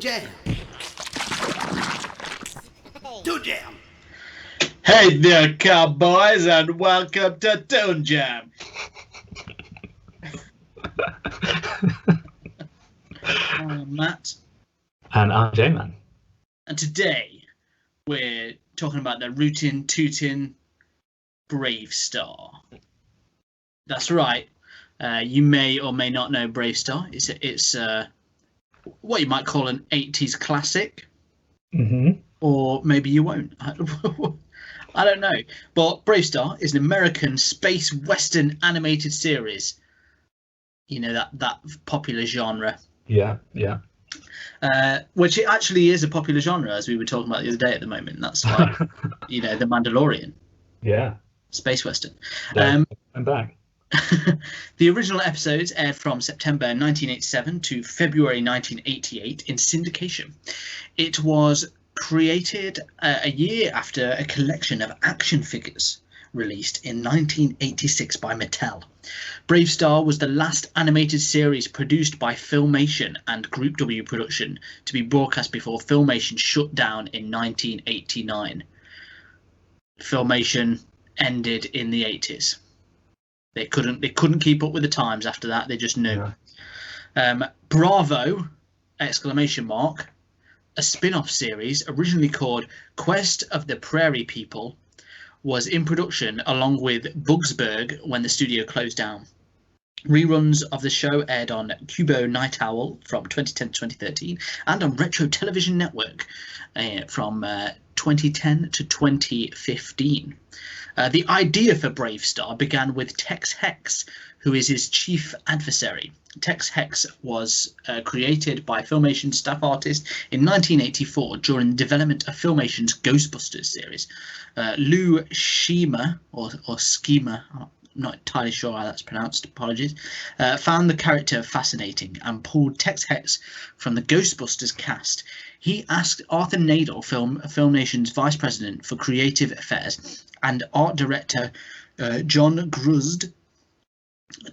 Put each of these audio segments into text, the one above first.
Jam. Toon Jam. Hey there, cowboys, and welcome to Toon Jam. I'm Matt. And I'm J-Man. And today we're talking about the rootin' tootin' BraveStarr. That's right. You may or may not know BraveStarr. It's what you might call an 80s classic. Mm-hmm. Or maybe you won't. I don't know. But BraveStarr is an American space western animated series. You know, that popular genre. Yeah. Which it actually is a popular genre, as we were talking about the other day at the moment. That's like, you know, The Mandalorian. Yeah. Space western. I'm back. The original episodes aired from September 1987 to February 1988 in syndication. It was created a year after a collection of action figures released in 1986 by Mattel. BraveStarr was the last animated series produced by Filmation and Group W Production to be broadcast before Filmation shut down in 1989. Filmation ended in the 80s. They couldn't keep up with the times after that. They just knew. Yeah. Bravo! ! A spin-off series originally called Quest of the Prairie People was in production along with Bugsburg when the studio closed down. Reruns of the show aired on Kubo Night Owl from 2010 to 2013 and on Retro Television Network from 2010 to 2015. The idea for BraveStarr began with Tex Hex, who is his chief adversary. Tex Hex was created by Filmation staff artist in 1984 during the development of Filmation's Ghostbusters series. Lou Schema, or Schema, I'm not entirely sure how that's pronounced, apologies, found the character fascinating and pulled Tex Hex from the Ghostbusters cast. He asked Arthur Nadel, Filmation's vice president for creative affairs, and art director John Gruzd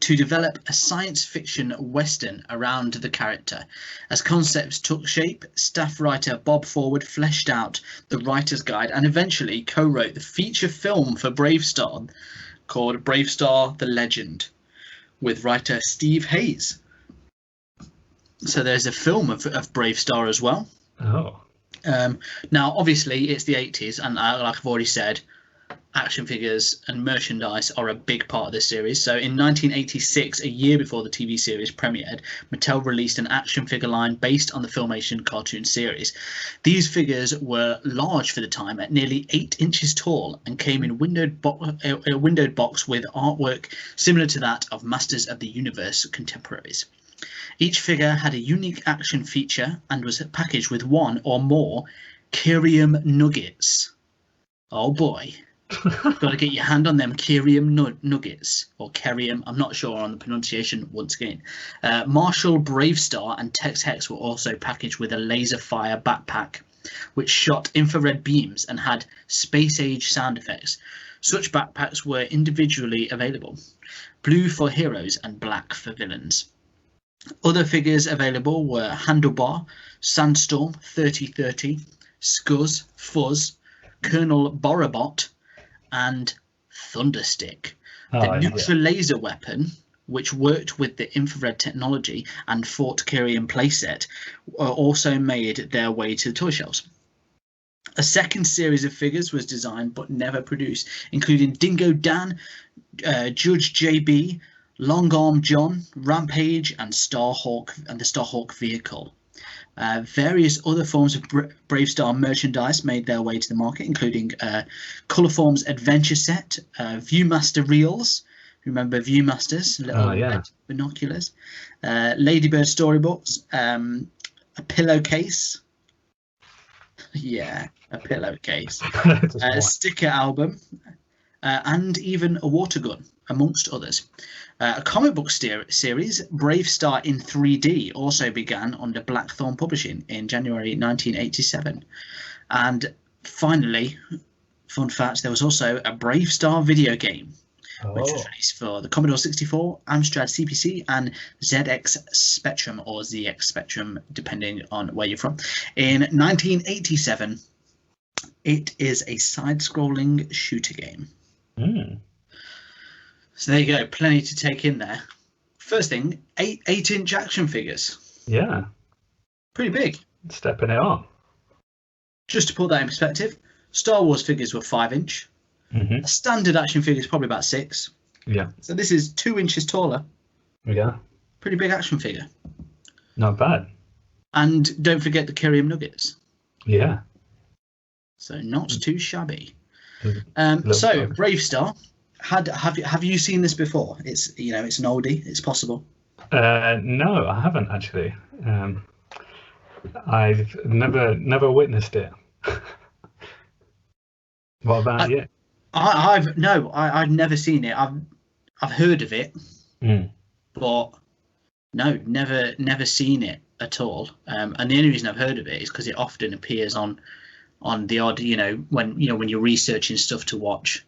to develop a science fiction western around the character. As concepts took shape, staff writer Bob Forward fleshed out the writer's guide and eventually co-wrote the feature film for BraveStarr called BraveStarr the Legend with writer Steve Hayes. So there's a film of BraveStarr as well. Oh. Now, obviously, it's the 80s, and like I've already said, action figures and merchandise are a big part of this series. So in 1986, a year before the TV series premiered, Mattel released an action figure line based on the Filmation cartoon series. These figures were large for the time, at nearly 8 inches tall, and came in a windowed box with artwork similar to that of Masters of the Universe contemporaries. Each figure had a unique action feature and was packaged with one or more Kyrium nuggets. Oh boy. Got to get your hand on them Kyrium nuggets, or Kyrium, I'm not sure on the pronunciation once again. Marshall BraveStarr and Tex Hex were also packaged with a laser fire backpack which shot infrared beams and had space age sound effects. Such backpacks were individually available, blue for heroes and black for villains. Other figures available were Handlebar, Sandstorm 3030, Scuzz, Fuzz, Colonel Borobot, and Thunderstick. The neutral laser weapon, which worked with the infrared technology and Fort Kyrium playset, also made their way to the toy shelves. A second series of figures was designed but never produced, including Dingo Dan, Judge JB, Long Arm John, Rampage, and Starhawk and the Starhawk vehicle. Various other forms of BraveStarr merchandise made their way to the market, including Colorform's Adventure Set, Viewmaster Reels. Remember Viewmasters? Little red binoculars. Ladybird storybooks. A pillowcase. Yeah, a pillowcase. A sticker album. And even a water gun, amongst others. A comic book series, BraveStarr in 3D, also began under Blackthorn Publishing in January 1987. And finally, fun fact, there was also a BraveStarr video game. which was released for the Commodore 64, Amstrad CPC, and ZX Spectrum, or ZX Spectrum, depending on where you're from. In 1987, it is a side-scrolling shooter game. So there you go, plenty to take in there. First thing, 8-inch action figures. Yeah. Pretty big. Stepping it on. Just to put that in perspective, Star Wars figures were 5-inch. A standard action figure is probably about 6. Yeah. So this is 2 inches taller. Yeah. Pretty big action figure. Not bad. And don't forget the Kyrium nuggets. Yeah. So not too shabby. So Little BraveStarr, have you seen this before? It's it's an oldie. It's possible. No, I haven't actually. I've never witnessed it. What about you? I've never seen it. I've heard of it, but no, never seen it at all. And the only reason I've heard of it is because it often appears on the odd, when you're researching stuff to watch.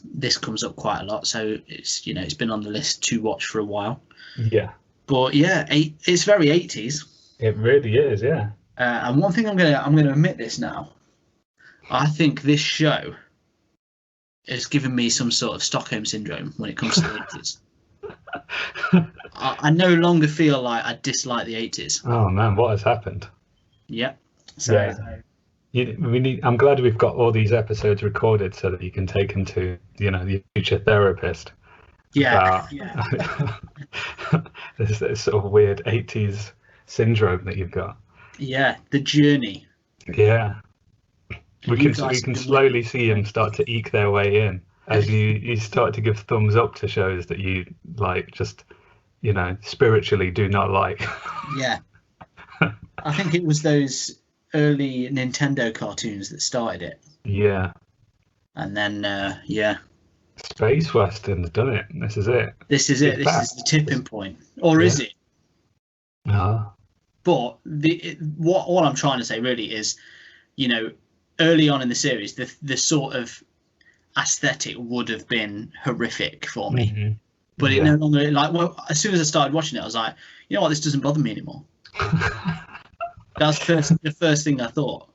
This comes up quite a lot, so it's been on the list to watch for a while. Yeah. But yeah, it's very 80s. It really is, yeah. And one thing I'm gonna admit this now. I think this show has given me some sort of Stockholm syndrome when it comes to the 80s. I no longer feel like I dislike the 80s. Oh man, what has happened? Yeah. So yeah. I'm glad we've got all these episodes recorded so that you can take them to the future therapist. Yeah. This sort of weird 80s syndrome that you've got. Yeah, the journey. Yeah. We can slowly see them start to eke their way in as you start to give thumbs up to shows that you like, just spiritually do not like. Yeah. I think it was those early Nintendo cartoons that started it. Yeah. And then Space Western's done it. This is it. This is it. This is the tipping point. Or is it? But what I'm trying to say really is, early on in the series, the sort of aesthetic would have been horrific for me. But it no longer, as soon as I started watching it, I was like, you know what, this doesn't bother me anymore. That's the first thing I thought.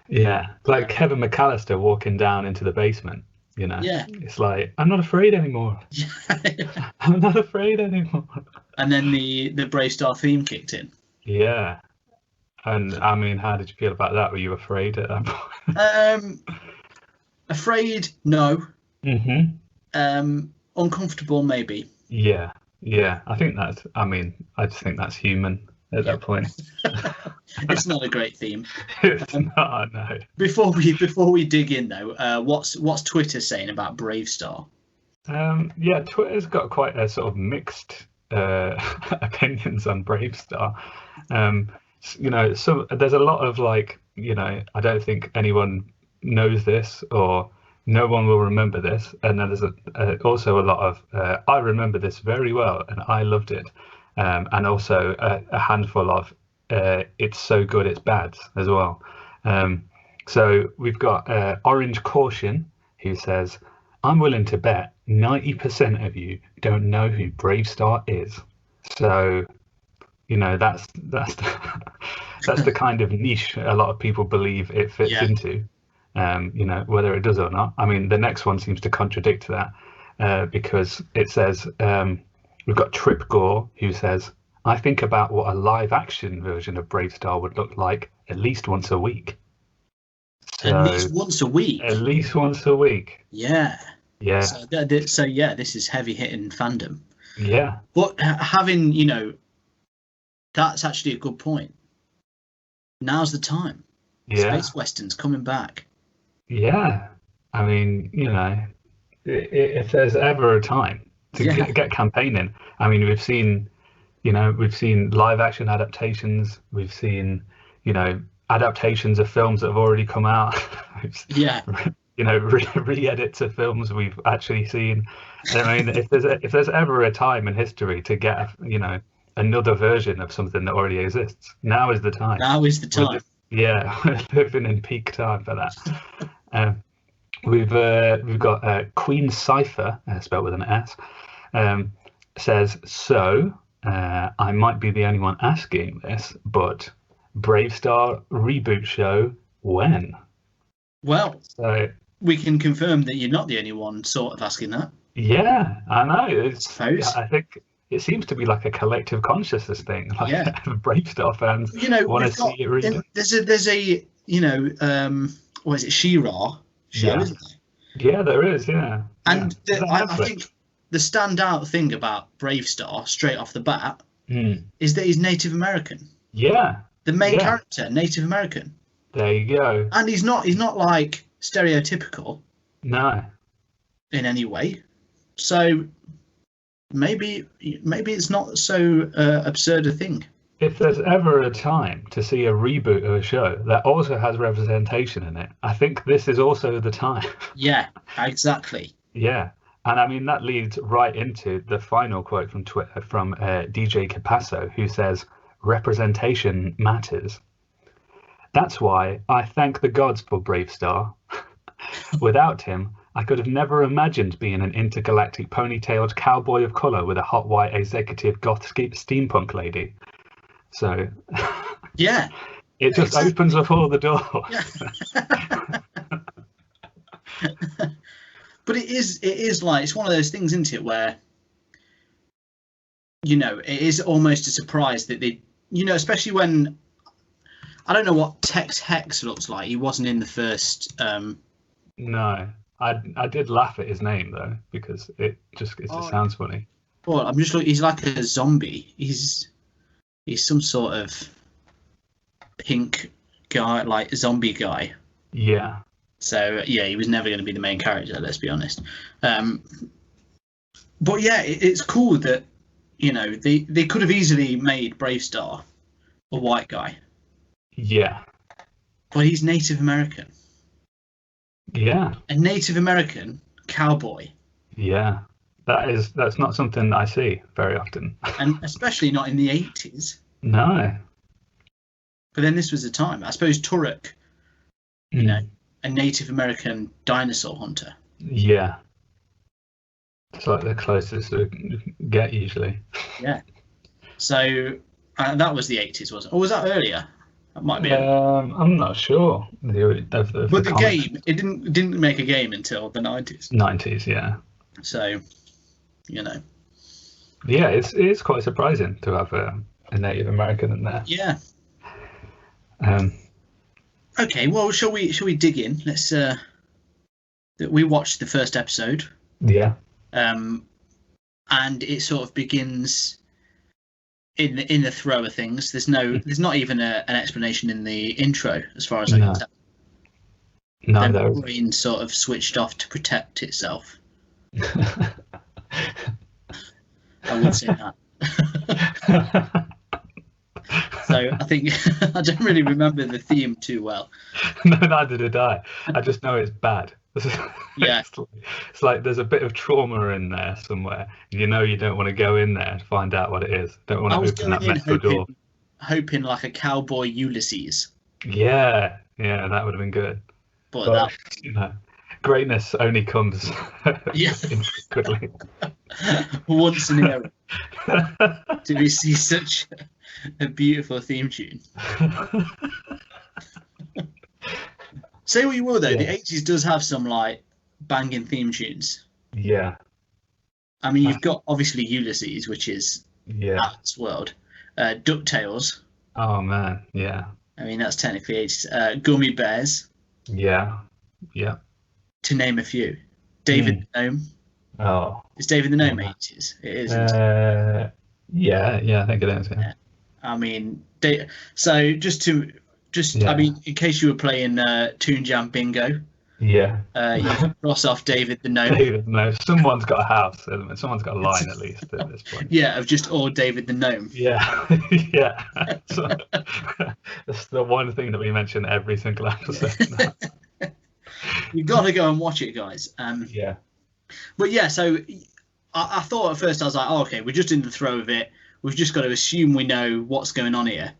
Yeah, like Kevin McAllister walking down into the basement. Yeah. It's like, I'm not afraid anymore. I'm not afraid anymore. And then the BraveStarr theme kicked in. Yeah. And I mean, how did you feel about that? Were you afraid at that point? Afraid, no. Uncomfortable, maybe. Yeah. I just think that's human at that point. It's not a great theme. It's not, no. Before we dig in though, what's Twitter saying about BraveStarr? Yeah, Twitter's got quite a sort of mixed opinions on BraveStarr. So there's a lot of I don't think anyone knows this, or no one will remember this, and then there's also a lot of I remember this very well and I loved it, and also a handful of it's so good it's bad as well. So we've got Orange Caution, who says, I'm willing to bet 90% of you don't know who BraveStarr is. So that's the kind of niche a lot of people believe it fits into, whether it does or not. I mean, the next one seems to contradict that, because it says, we've got Trip Gore, who says, I think about what a live action version of BraveStarr would look like at least once a week. At least once a week? At least once a week. Yeah. Yeah. So this is heavy hitting fandom. Yeah. But having, that's actually a good point. Now's the time. Yeah. Space Western's coming back. Yeah. I mean, if there's ever a time to get campaigning, I mean, we've seen live action adaptations. We've seen, adaptations of films that have already come out. Re-edits of films we've actually seen. I mean, if there's ever a time in history to get, another version of something that already exists, now is the time. Now is the time. We're living in peak time for that. We've got Queen Cipher, spelled with an S, says, so I might be the only one asking this, but BraveStarr reboot show when? Well, So we can confirm that you're not the only one sort of asking that. yeah, I know. Suppose. I think it seems to be like a collective consciousness thing. Like Yeah. BraveStarr fans You know, want to we've got see it read. there's a what is it, She-Ra show, Yeah. isn't there? Yeah, there is. Yeah, And yeah. Is that I Netflix? think the standout thing about BraveStarr, straight off the bat, Mm. is that he's Native American. Yeah, The main Yeah. character, Native American, there you go. and he's not like stereotypical No, in any way. So maybe it's not so absurd a thing. if there's ever a time to see a reboot of a show that also has representation in it, I think this is also the time. Yeah, exactly. Yeah. And I mean, that leads right into the final quote from Twitter from DJ Capasso, who says, representation matters. That's why I thank the gods for BraveStarr. Without him, I could have never imagined being an intergalactic ponytailed cowboy of colour with a hot white executive goth steampunk lady. So Yeah. it just Exactly. opens up all the doors. Yeah. But it is like, it's one of those things, isn't it, where, you know, it is almost a surprise that they, you know, especially when, I don't know what Tex Hex looks like. He wasn't in the first. No, I did laugh at his name though, because it just sounds funny. Well, I'm just looking. He's like a zombie. He's some sort of pink guy, like zombie guy. Yeah. So yeah, he was never going to be the main character. Let's be honest. But yeah, it's cool that, you know, they could have easily made BraveStarr a white guy. Yeah. But he's Native American. Yeah. A Native American cowboy. Yeah. That's not something I see very often. And especially not in the 80s. No. But then this was the time. I suppose Turek, you know, a Native American dinosaur hunter. Yeah. It's like the closest we get usually. Yeah. So that was the 80s, wasn't it? Or was that earlier? That might be. I'm not sure. But the game, it didn't make a game until the 90s. 90s, yeah. So, you know. Yeah, it's quite surprising to have a Native American in there. Yeah. Um. Okay, well, shall we dig in? Let's. We watched the first episode. Yeah. And it sort of begins in the throw of things. There's not even an explanation in the intro, as far as I can tell. No, the brain sort of switched off to protect itself. I would say that. So I think I don't really remember the theme too well. No, neither did I. I just know it's bad. Yeah. It's like there's a bit of trauma in there somewhere. You know, you don't want to go in there and find out what it is. Don't want to open that metal door. Hoping like a cowboy Ulysses. Yeah, that would have been good. But that, you know, greatness only comes infrequently. Once in a era. Do we see such a beautiful theme tune? Say what you will, though, the 80s does have some like banging theme tunes. Yeah. I mean, you've got obviously Ulysses, which is out of this world. DuckTales. Oh man, yeah. I mean, that's technically 80s. Gummy Bears. Yeah. To name a few. David the Gnome. Oh. Is David the Gnome 80s? It is. Yeah, I think it is. Yeah. I mean, so I mean, in case you were playing Toon Jam Bingo, you can cross off David the Gnome. David, no, someone's got a house. Someone's got a line at least at this point. Yeah, of just all David the Gnome. Yeah, yeah. So, that's the one thing that we mention every single episode. You've got to go and watch it, guys. Yeah. But yeah, so I thought at first, I was like, oh, okay, we're just in the throw of it. We've just got to assume we know what's going on here.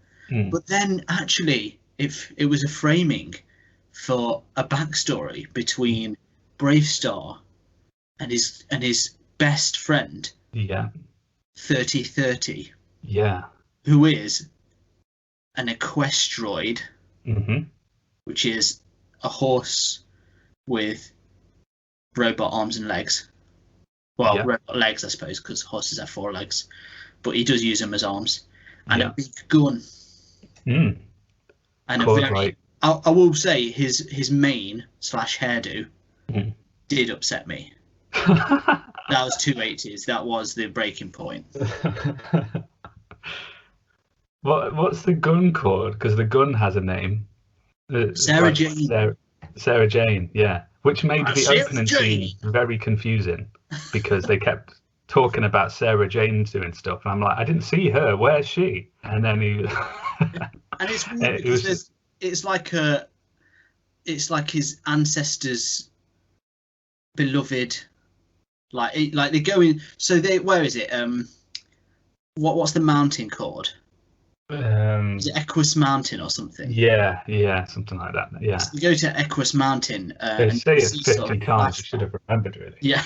But then actually, if it was a framing for a backstory between BraveStarr and his best friend, Yeah. 3030, Yeah. who is an equestroid, Mm-hmm. which is a horse with robot arms and legs. Well, Yeah. robot legs, I suppose, because horses have 4 legs, but he does use them as arms. And Yeah. a big gun. Mm. And Called, a very, like, I will say, his mane / hairdo Mm. did upset me. That was 280s. That was the breaking point. What's the gun called? Because the gun has a name. It's Sarah like Jane. Sarah Jane, yeah. Which made the Sarah opening Jane. scene very confusing because they kept talking about Sarah Jane doing stuff. And I'm like, I didn't see her. Where's she? And then he. And it's weird It because was it's like his ancestors' beloved, like they go in. So where is it? What's the mountain called? Is it Equus Mountain or something? yeah, something like that. Yeah. So they go to Equus Mountain. They and say it see 50 sort of times. I should have remembered, really. Yeah.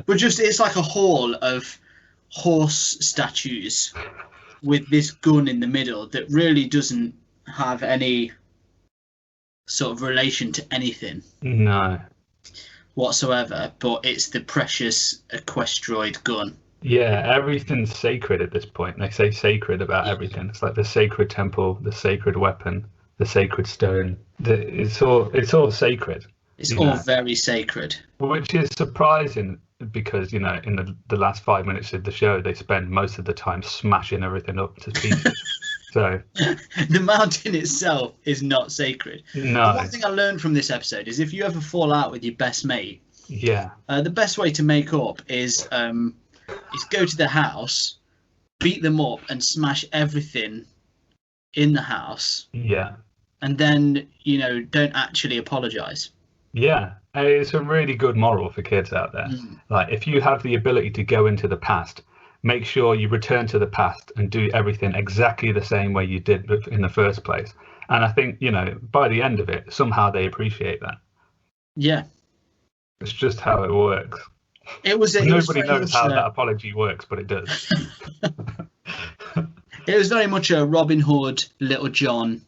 But just it's like a hall of horse statues with this gun in the middle that really doesn't have any sort of relation to anything No. whatsoever, but it's the precious equestroid gun. Yeah, everything's sacred at this point. They say sacred about everything. It's like the sacred temple, the sacred weapon, the sacred stone. It's all sacred. It's all very sacred. Which is surprising because, in the last 5 minutes of the show, they spend most of the time smashing everything up to pieces. So the mountain itself is not sacred. No. The one thing I learned from this episode is if you ever fall out with your best mate, Yeah. The best way to make up is go to the house, beat them up, and smash everything in the house. Yeah. And then, don't actually apologize. Yeah. It's a really good moral for kids out there. Like, if you have the ability to go into the past, make sure you return to the past and do everything exactly the same way you did in the first place. And I think, by the end of it, somehow they appreciate that. Yeah. It's just how it works. Nobody knows how that apology works, but it does. It was very much a Robin Hood, Little John.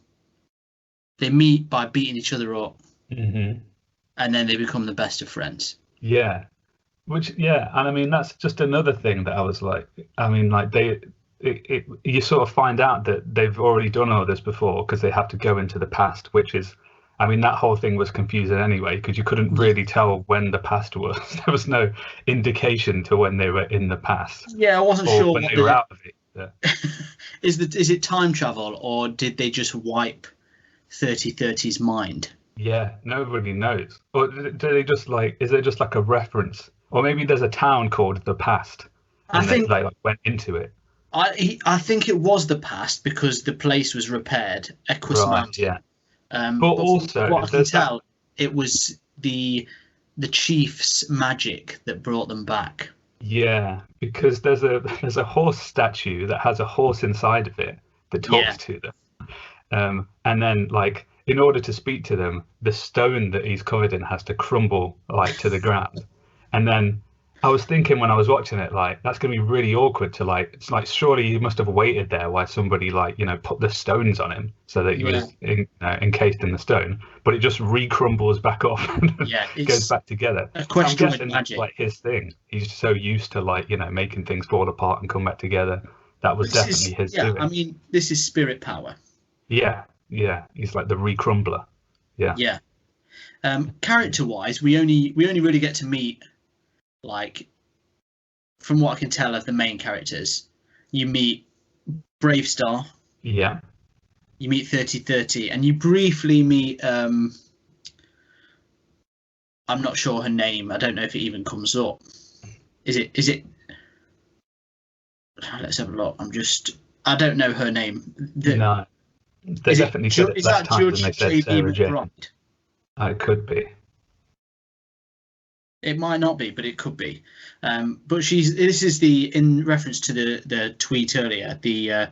They meet by beating each other up, Mm-hmm. and then they become the best of friends. Yeah, and I mean that's just another thing that I was like, I mean, like you sort of find out that they've already done all this before because they have to go into the past, which is. I mean, that whole thing was confusing anyway because you couldn't really tell when the past was. There was no indication to when they were in the past. Yeah, I wasn't sure when they were out of it. Yeah. Is it time travel or did they just wipe 3030's mind? Yeah, nobody knows. Or do they just is there just like a reference? Or maybe there's a town called the past and they went into it. I think it was the past because the place was repaired. Equus Mountain. Yeah. But also, what I can tell, it was the chief's magic that brought them back. Yeah, because there's a horse statue that has a horse inside of it that talks to them, and then in order to speak to them, the stone that he's covered in has to crumble to the ground, and then. I was thinking when I was watching it, that's going to be really awkward to it's surely he must have waited there while somebody put the stones on him so that he was encased in the stone, but it just re-crumbles back off and goes back together. I'm guessing that's his thing. He's so used to making things fall apart and come back together. That was definitely his doing. I mean, this is spirit power. Yeah, he's like the re-crumbler. Yeah. Yeah. Character-wise, we only really get to meet. From what I can tell of the main characters, you meet BraveStarr. Yeah. You meet 3030, and you briefly meet. I'm not sure her name. I don't know if it even comes up. Is it? Let's have a look. I don't know her name. No. They definitely said it last time when they said Sarah Jane. It could be. It might not be, but it could be. But this is in reference to the tweet earlier, the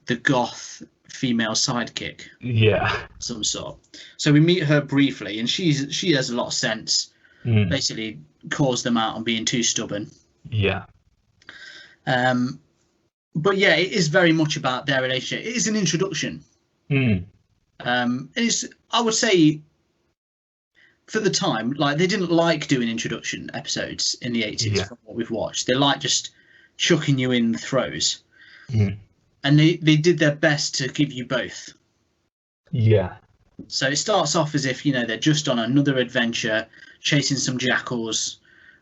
the goth female sidekick, Yeah. some sort. So we meet her briefly, and she has a lot of sense. Basically, calls them out on being too stubborn. Yeah. But yeah, it is very much about their relationship. It is an introduction. It's, I would say, for the time, like, they didn't like doing introduction episodes in the 80s from what we've watched. They like just chucking you in the throes. And they did their best to give you both. Yeah. So it starts off as if, they're just on another adventure, chasing some jackals.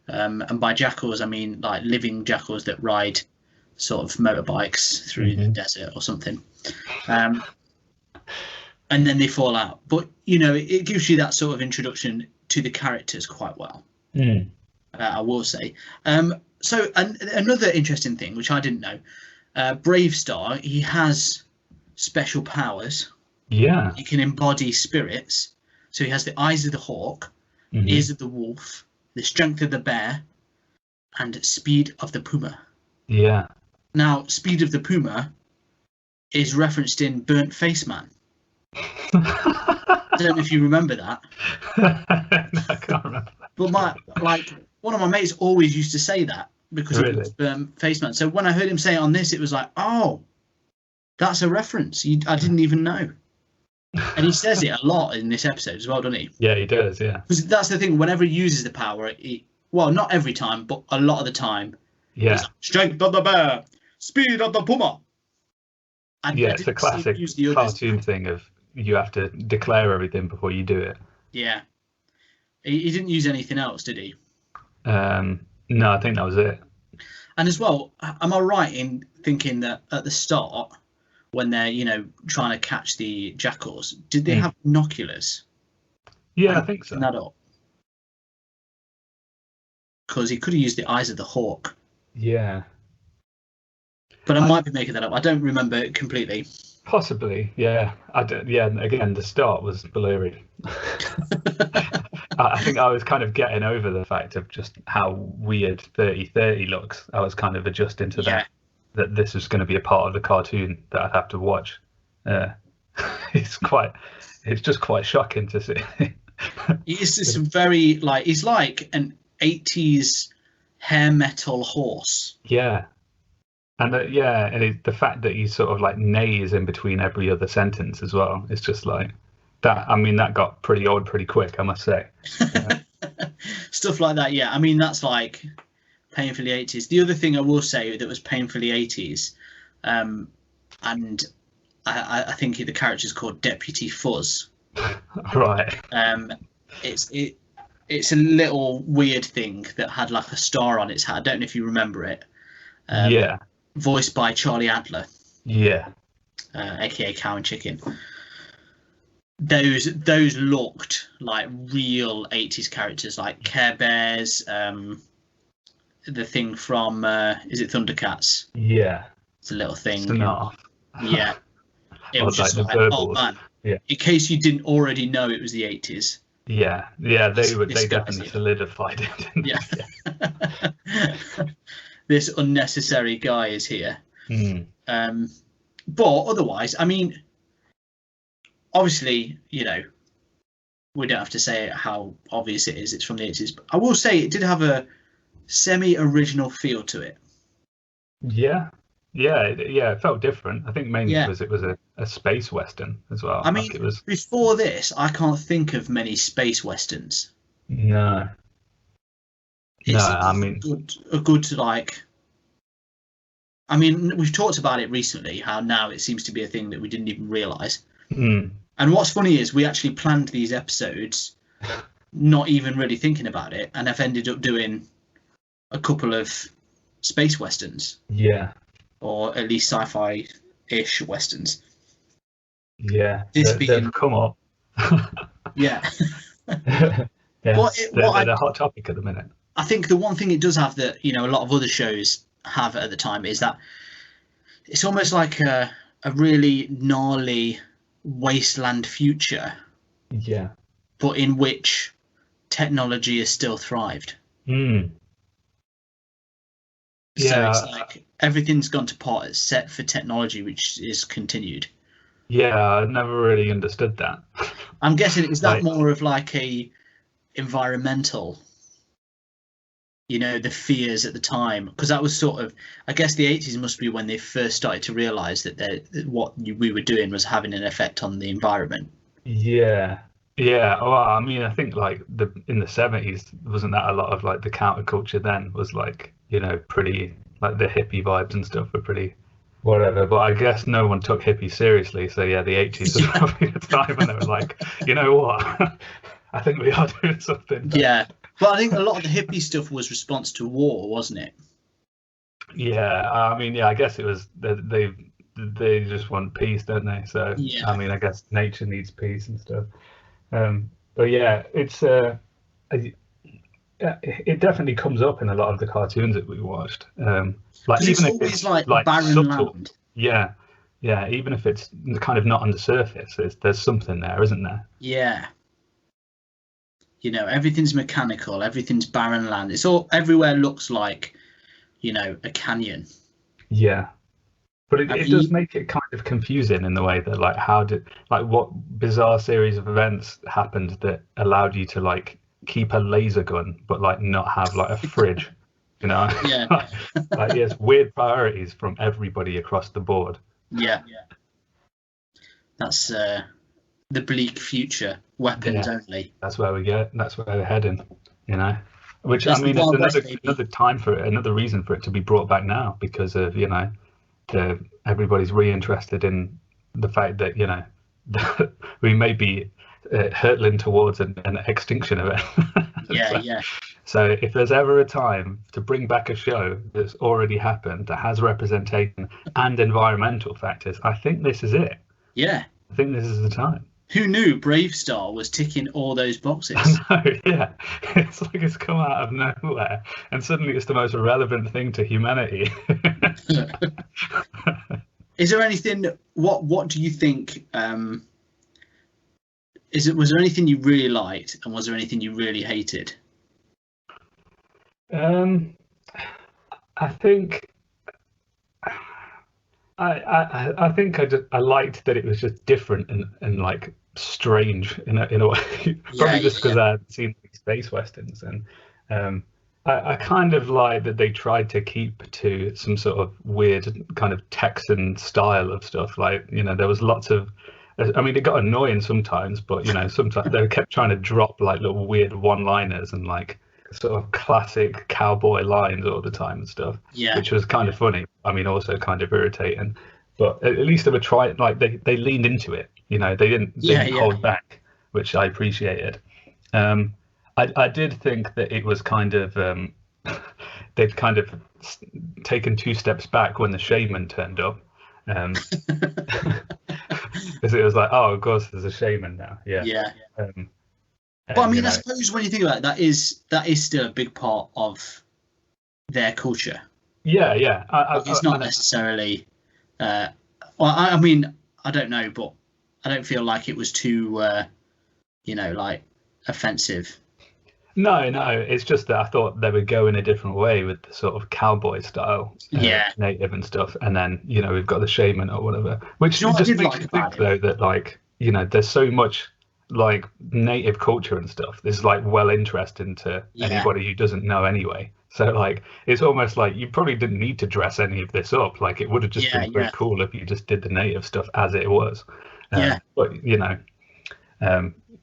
And by jackals, I mean like living jackals that ride sort of motorbikes through the desert or something. And then they fall out. But, it gives you that sort of introduction to the characters quite well, I will say. So another interesting thing, which I didn't know, BraveStarr, he has special powers. Yeah. He can embody spirits. So he has the eyes of the hawk, ears of the wolf, the strength of the bear, and speed of the puma. Yeah. Now, speed of the puma is referenced in Burnt Face Man. I don't know if you remember that. No, I can't remember. But one of my mates always used to say that because it was Burnt Face Man. So when I heard him say it on this, it was like, oh, that's a reference. I didn't even know. And he says it a lot in this episode as well, doesn't he? Yeah, he does, yeah. Because that's the thing, whenever he uses the power, well, not every time, but a lot of the time, yeah. Like, strength of the bear, speed of the puma. And yeah, it's a classic cartoon thing of you have to declare everything before you do it. Yeah. He didn't use anything else, did he? No, I think that was it. And as well, am I right in thinking that at the start, when they're, trying to catch the jackals, did they have binoculars? Yeah, I think so. That up? Because he could have used the eyes of the hawk. Yeah. But I might be making that up. I don't remember it completely. Possibly, yeah. Yeah, again, the start was blurry. I think I was kind of getting over the fact of just how weird 3030 looks. I was kind of adjusting to that this was going to be a part of the cartoon that I'd have to watch. It's just quite shocking to see. He's this very, he's like an 80s hair metal horse. Yeah. And the fact that he sort of like neighs in between every other sentence as well. It's just like that. I mean, that got pretty old pretty quick, I must say. Stuff like that, yeah. I mean, that's like painfully 80s. The other thing I will say that was painfully 80s, and I think the character is called Deputy Fuzz. Right. It's a little weird thing that had like a star on its hat. I don't know if you remember it. Yeah. Voiced by Charlie Adler. Yeah. AKA Cow and Chicken. Those looked like real 80s characters, like Care Bears, the thing from is it Thundercats? Yeah. It's a little thing. Snarf. Yeah. It was just like, oh man. Yeah. In case you didn't already know it was the 80s. Yeah. Yeah, they definitely solidified it. Yeah. This unnecessary guy is here. But otherwise, I mean, obviously, we don't have to say how obvious it is. It's from the 80s. But I will say it did have a semi-original feel to it. Yeah. It felt different. I think mainly because it was a space western as well. I mean, before this, I can't think of many space westerns. No. A good like. I mean, we've talked about it recently. How now it seems to be a thing that we didn't even realise. And what's funny is we actually planned these episodes, not even really thinking about it, and I've ended up doing a couple of space westerns. Yeah. Or at least sci-fi-ish westerns. Yeah. They've come up. Yeah. They're a hot topic at the minute. I think the one thing it does have that a lot of other shows have at the time is that it's almost like a really gnarly wasteland future. Yeah. But in which technology is still thrived. Yeah. So it's like everything's gone to pot except for technology, which is continued. Yeah, I never really understood that. I'm guessing, is that Like, more of like a environmental, the fears at the time? Because that was sort of, I guess the 80s must be when they first started to realize that we were doing was having an effect on the environment. yeah, yeah. Well, I mean, I think like in the 70s, wasn't that a lot of like the counterculture then was like, pretty like the hippie vibes and stuff were pretty whatever. But I guess no one took hippies seriously. So yeah, the 80s was Yeah. probably the time when they were like, you know what? I think we are doing something. Yeah, but I think a lot of the hippie stuff was response to war, wasn't it? Yeah, I mean, yeah, I guess it was they just want peace, don't they? So Yeah. I mean, I guess nature needs peace and stuff. But yeah, it definitely comes up in a lot of the cartoons that we watched. Like Because it's even if always it's like like barren subtle, land. yeah, yeah, even if it's kind of not on the surface, there's something there, isn't there? Yeah. Everything's mechanical, everything's barren land. It's all, everywhere looks like, a canyon. Yeah. But I it does mean, make it kind of confusing in the way that like what bizarre series of events happened that allowed you to like keep a laser gun but like not have like a fridge, you know? yeah, Like yes, weird priorities from everybody across the board. yeah. That's the bleak future. Weapons Yeah, only. that's where we get. That's where we're heading, you know. Which I That's the mean, it's Wild West, baby. another time for it, another reason for it to be brought back now because of everybody's reinterested in the fact that that we may be hurtling towards an extinction event. Yeah, so, yeah, so if there's ever a time to bring back a show that's already happened that has representation and environmental factors, I think this is it. yeah. I think this is the time. Who knew BraveStarr was ticking all those boxes? No, yeah, it's like it's come out of nowhere, and suddenly it's the most relevant thing to humanity. Is there anything? What do you think? Was there anything you really liked, and was there anything you really hated? I think I think I liked that it was just different and like strange in a way. Probably just because I hadn't seen space westerns, and I kind of like that they tried to keep to some sort of weird kind of Texan style of stuff. Like there was lots of. I mean, it got annoying sometimes, but sometimes they kept trying to drop like little weird one-liners and like sort of classic cowboy lines all the time and stuff, which was kind of funny. I mean, also kind of irritating, but at least they were trying. Like they leaned into it. They didn't hold back, which I appreciated. I did think that it was kind of they'd kind of taken 2 steps back when the shaman turned up. Because it was like, oh, of course, there's a shaman now. Yeah. But I mean, I suppose when you think about it, that is still a big part of their culture. Yeah. It's not necessarily. I mean, I don't know, but I don't feel like it was too, like offensive. No, it's just that I thought they would go in a different way with the sort of cowboy style, native and stuff, and then we've got the shaman or whatever, which just makes you think though that like there's so much like native culture and stuff. This is like well interesting to anybody who doesn't know anyway. So like it's almost like you probably didn't need to dress any of this up. Like it would have just been very cool if you just did the native stuff as it was. But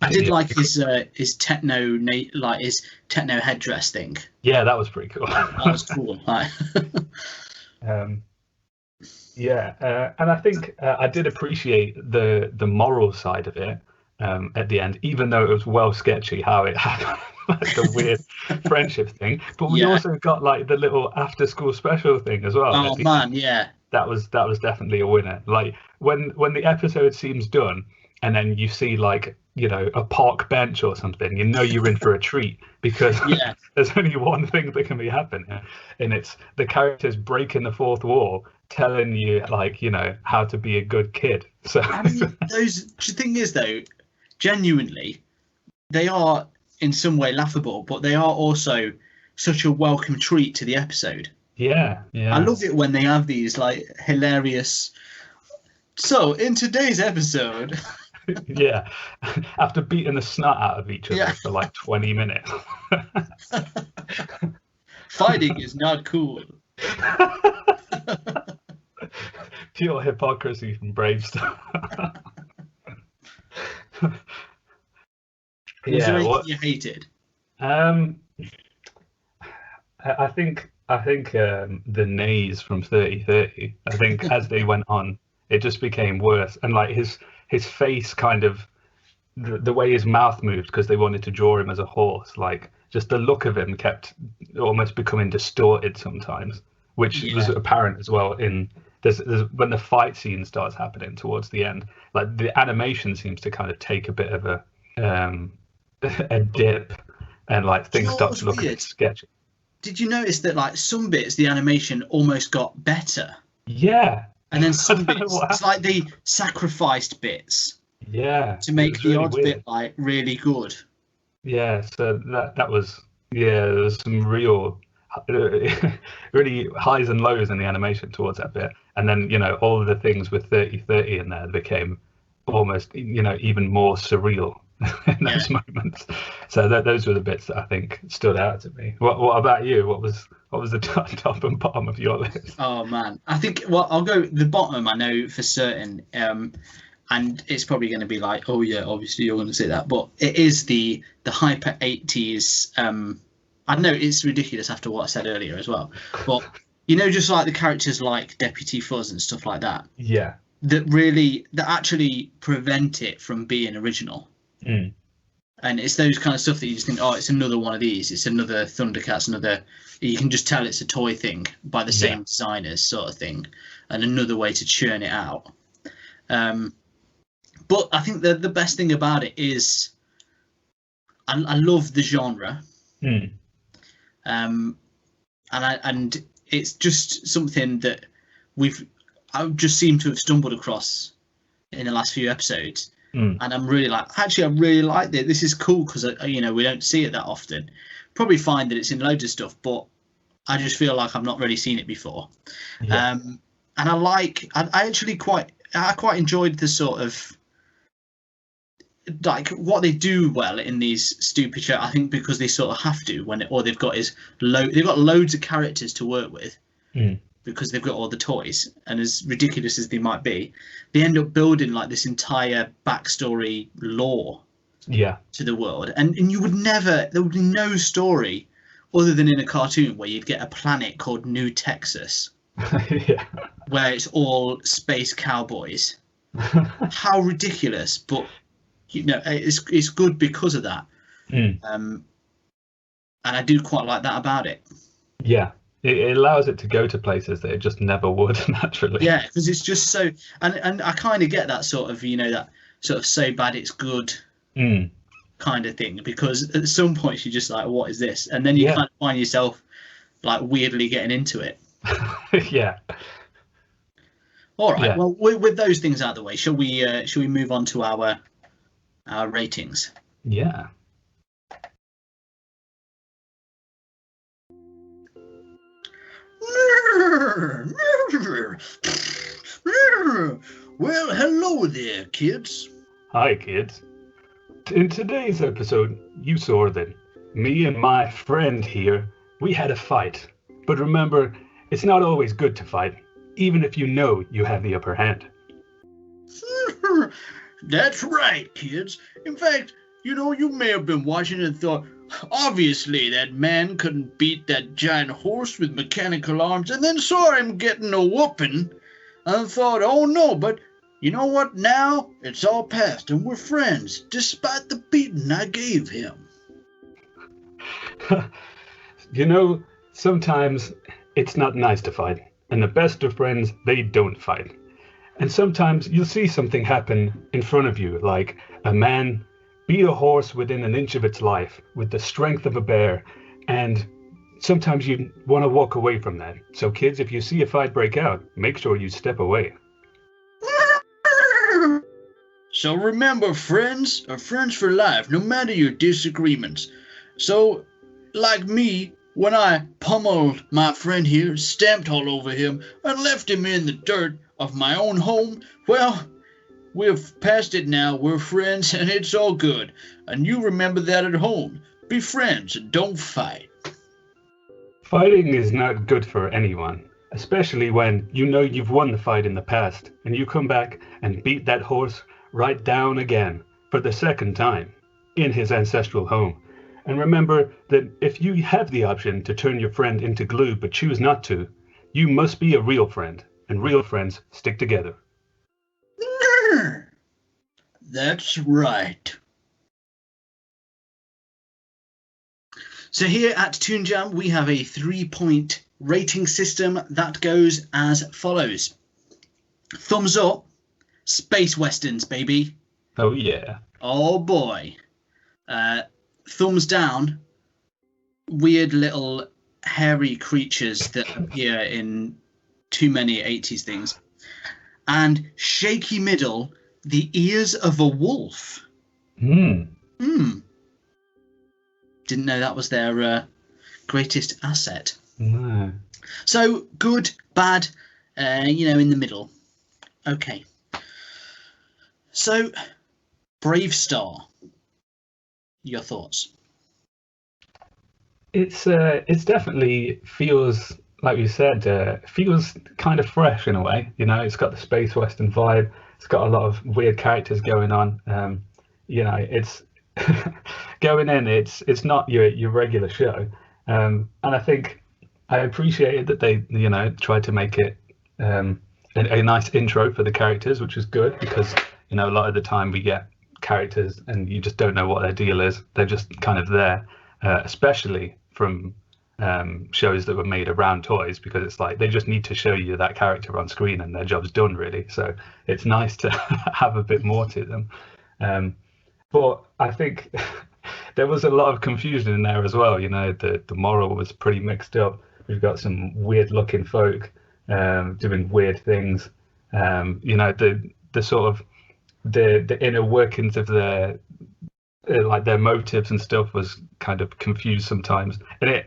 I did like his techno headdress thing. Yeah, that was pretty cool. That was cool. And I think I did appreciate the moral side of it at the end, even though it was well sketchy how it happened, like the weird friendship thing. But we also got like the little after school special thing as well. Oh man, that was definitely a winner. Like when the episode seems done, and then you see like a park bench or something, you're in for a treat because there's only one thing that can be happening, and it's the characters breaking the fourth wall, telling you like how to be a good kid. So I mean, the thing is though, genuinely, they are in some way laughable, but they are also such a welcome treat to the episode. Yeah, yeah. I love it when they have these like hilarious. So in today's episode, Yeah. After beating the snot out of each other yeah, for like 20 minutes. fighting is not cool. Pure hypocrisy from BraveStarr. Was there Yeah, anything what you hated? um I think the nays from 3030, I think as they went on, it just became worse. And like his face kind of the way his mouth moved because they wanted to draw him as a horse, like just the look of him kept almost becoming distorted sometimes, which was Yeah, apparent as well in there's when the fight scene starts happening towards the end, like the animation seems to kind of take a bit of a dip, and like do you things know what start was to look a weird? bit sketchy. Did you notice that like some bits the animation almost got better, Yeah. and then I some don't know bits what it's happened. like they sacrificed bits Yeah, to it make was the really odd bit weird. like really good. Yeah, so that was, yeah, there was some real really highs and lows in the animation towards that bit, and then all of the things with 3030 in there became almost even more surreal in Yeah. those moments. So those were the bits that I think stood out to me. What about you? What was the top and bottom of your list? Oh man, I think well I'll go the bottom. I know for certain, and it's probably going to be like, oh yeah, obviously you're going to say that, but it is the hyper 80s. I know it's ridiculous after what I said earlier as well, but just like the characters like Deputy Fuzz and stuff like that, Yeah. that actually prevent it from being original. Mm. And it's those kind of stuff that you just think, oh, it's another one of these. It's another Thundercats, another. You can just tell it's a toy thing by the Yeah. same designers, sort of thing, and another way to churn it out. But I think the best thing about it is I love the genre, Mm. and it's just something that I just seem to have stumbled across in the last few episodes. Mm. And I'm really like, actually, I really like it. This is cool because we don't see it that often. Probably find that it's in loads of stuff, but I just feel like I've not really seen it before. Yeah. And I actually quite enjoyed the sort of like what they do well in these stupid shows. I think because they sort of have to all they've got is they've got loads of characters to work with. Mm. Because they've got all the toys, and as ridiculous as they might be, they end up building like this entire backstory lore Yeah. to the world. And there would be no story other than in a cartoon where you'd get a planet called New Texas, Yeah. where it's all space cowboys. How ridiculous, but it's good because of that. Mm. And I do quite like that about it. Yeah. It allows it to go to places that it just never would naturally. Yeah, because it's just so, and I kind of get that sort of, that sort of so bad it's good Mm. kind of thing, because at some points you're just like, what is this? And then you Yeah. kind of find yourself like weirdly getting into it. Yeah. All right, Yeah. well, with those things out of the way, shall we move on to our ratings? Yeah. Well, hello there, kids. Hi, kids. In today's episode, you saw that me and my friend here, we had a fight. But remember, it's not always good to fight, even if you know you have the upper hand. That's right, kids. In fact, you may have been watching and thought, obviously that man couldn't beat that giant horse with mechanical arms, and then saw him getting a whooping and thought, oh no, but you know what now? It's all past and we're friends, despite the beating I gave him. Sometimes it's not nice to fight, and the best of friends, they don't fight. And sometimes you'll see something happen in front of you, like a man beat a horse within an inch of its life with the strength of a bear, and sometimes you want to walk away from that. So kids, if you see a fight break out, make sure you step away. So remember, friends are friends for life, no matter your disagreements. So, like me, when I pummeled my friend here, stamped all over him, and left him in the dirt of my own home, well, we've passed it now. We're friends, and it's all good. And you remember that at home. Be friends and don't fight. Fighting is not good for anyone, especially when you know you've won the fight in the past and you come back and beat that horse right down again for the second time in his ancestral home. And remember that if you have the option to turn your friend into glue but choose not to, you must be a real friend, and real friends stick together. That's right. So here at Toon Jam, we have a 3-point rating system that goes as follows. Thumbs up, space westerns, baby. Oh yeah. Oh boy. Thumbs down, weird little hairy creatures that appear in too many 80s things. And shaky middle, the ears of a wolf. Didn't know that was their greatest asset. No. So good, bad, in the middle. Okay. So, BraveStarr. Your thoughts? It's definitely feels, like you said, feels kind of fresh in a way. It's got the space western vibe. It's got a lot of weird characters going on. It's going in. It's not your regular show. And I think I appreciated that they tried to make it a nice intro for the characters, which is good because a lot of the time we get characters and you just don't know what their deal is. They're just kind of there, especially from shows that were made around toys, because it's like they just need to show you that character on screen and their job's done, really. So it's nice to have a bit more to them. But I think there was a lot of confusion in there as well. The moral was pretty mixed up. We've got some weird looking folk doing weird things. The sort of the inner workings of their motives and stuff was kind of confused sometimes, and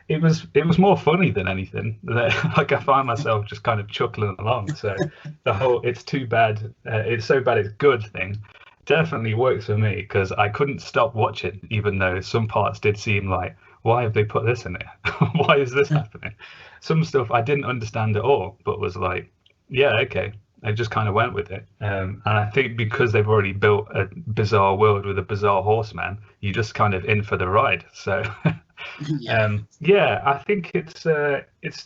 it was more funny than anything. Like I find myself just kind of chuckling along. So the whole "it's too bad, it's so bad it's good" thing definitely works for me, because I couldn't stop watching, even though some parts did seem like, why have they put this in it? Why is this happening? Some stuff I didn't understand at all, but was like, yeah, okay. I just kind of went with it. And I think because they've already built a bizarre world with a bizarre horseman, you're just kind of in for the ride. So I think it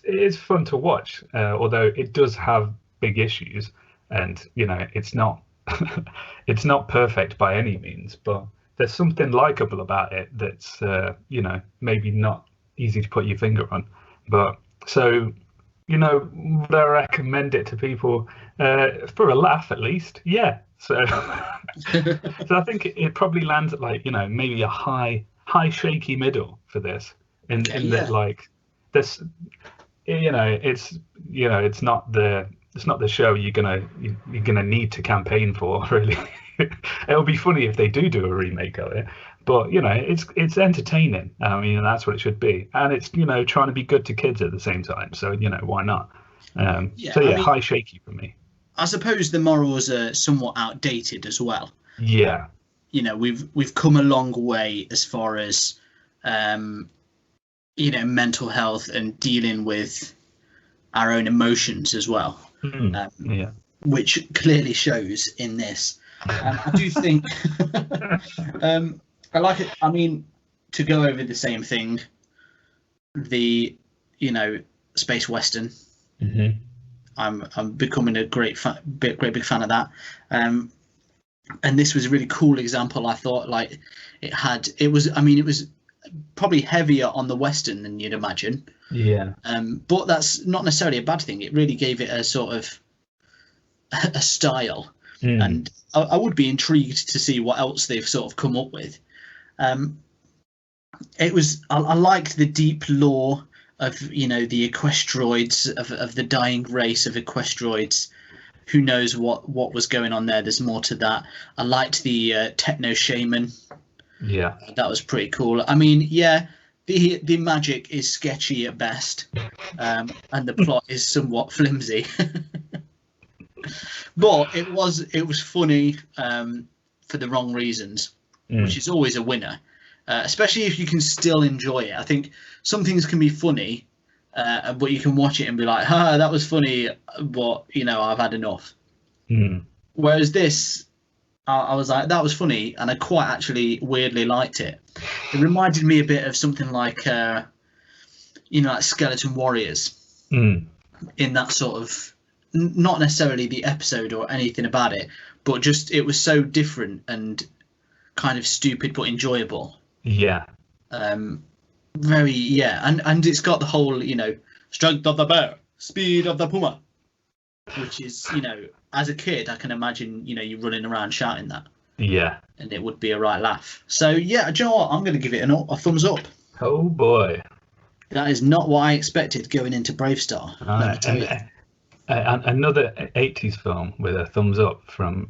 is fun to watch, although it does have big issues, and it's not it's not perfect by any means, but there's something likable about it that's maybe not easy to put your finger on. But so would I recommend it to people for a laugh at least? Yeah. So so I think it probably lands at maybe a high shaky middle for this, that like this, it's not the show you're gonna need to campaign for, really. It'll be funny if they do a remake of it, but it's entertaining. I mean, that's what it should be, and it's trying to be good to kids at the same time. So why not? High shaky for me. I suppose the morals are somewhat outdated as well. Yeah. We've come a long way as far as mental health and dealing with our own emotions as well. Which clearly shows in this. I do think I like it. I mean, to go over the same thing, the space western. I'm becoming a great big fan of that. And this was a really cool example. I thought it was probably heavier on the western than you'd imagine. Yeah. But that's not necessarily a bad thing. It really gave it a sort of a style. And I would be intrigued to see what else they've sort of come up with. I liked the deep lore of the equestroids, of the dying race of equestroids. Who knows what was going on there? There's more to that. I liked the techno shaman. Yeah, that was pretty cool. I mean, yeah, the magic is sketchy at best, and the plot is somewhat flimsy. But it was funny for the wrong reasons, which is always a winner, especially if you can still enjoy it. I think some things can be funny, but you can watch it and be like, "Ha, that was funny," but I've had enough. Whereas this, I was like, that was funny, and I quite actually weirdly liked it. It reminded me a bit of something like, like Skeleton Warriors, in that sort of, not necessarily the episode or anything about it, but just it was so different and kind of stupid but enjoyable. Yeah. And it's got the whole, strength of the bear, speed of the puma, which is, as a kid, I can imagine, you running around shouting that. Yeah. And it would be a right laugh. So, yeah, do you know what? I'm going to give it a thumbs up. Oh, boy. That is not what I expected going into BraveStarr. Let me tell you. Another 80s film with a thumbs up from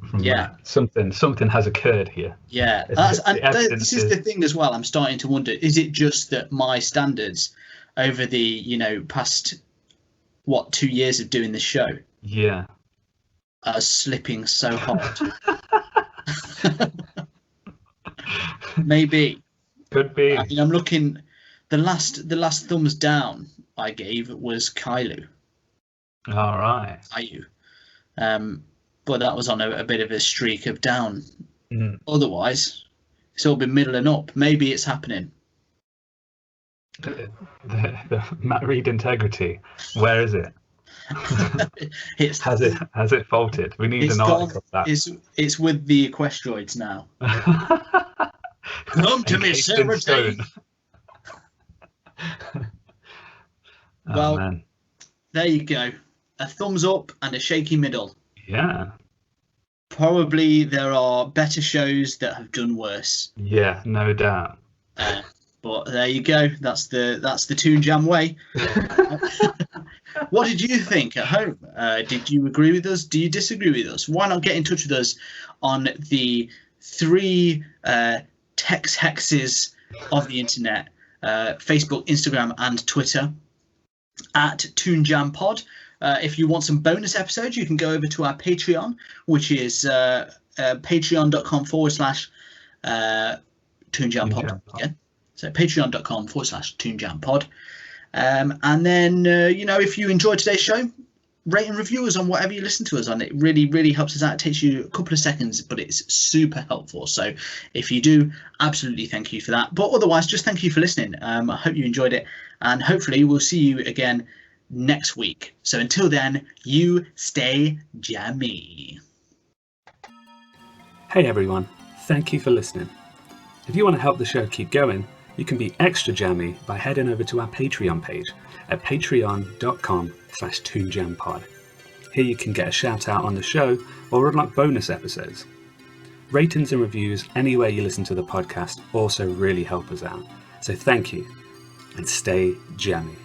something has occurred here. Yeah, this is the thing as well. I'm starting to wonder, is it just that my standards over the past 2 years of doing this show are slipping so hard? Maybe. Could be. I mean, I'm looking. The last thumbs down I gave was Kailu. All right. Caillou. But that was on a bit of a streak of down. Otherwise, it's all been middling up. Maybe it's happening. The Matt Reed integrity. Where is it? Has it faltered? We need an article of that. It's with the Equestroids now. Come to me, Sarah Jane. Well, man. There you go. A thumbs up and a shaky middle. Yeah. Probably there are better shows that have done worse. Yeah, no doubt. But there you go. That's the Toon Jam way. What did you think at home? Did you agree with us? Do you disagree with us? Why not get in touch with us on the 3 text hexes of the internet, Facebook, Instagram, and Twitter, at Toon Jam Pod. If you want some bonus episodes, you can go over to our Patreon, which is patreon.com/Toon Jam Pod. Again. So patreon.com/Toon Jam Pod. And then, if you enjoyed today's show, rate and review us on whatever you listen to us on. It really, really helps us out. It takes you a couple of seconds, but it's super helpful. So if you do, absolutely thank you for that. But otherwise, just thank you for listening. I hope you enjoyed it. And hopefully we'll see you again next week. So until then, you stay jammy. Hey everyone, thank you for listening. If you want to help the show keep going, you can be extra jammy by heading over to our Patreon page at patreon.com/toonjampod. Here you can get a shout out on the show or unlock bonus episodes. Ratings and reviews anywhere you listen to the podcast also really help us out. So thank you and stay jammy.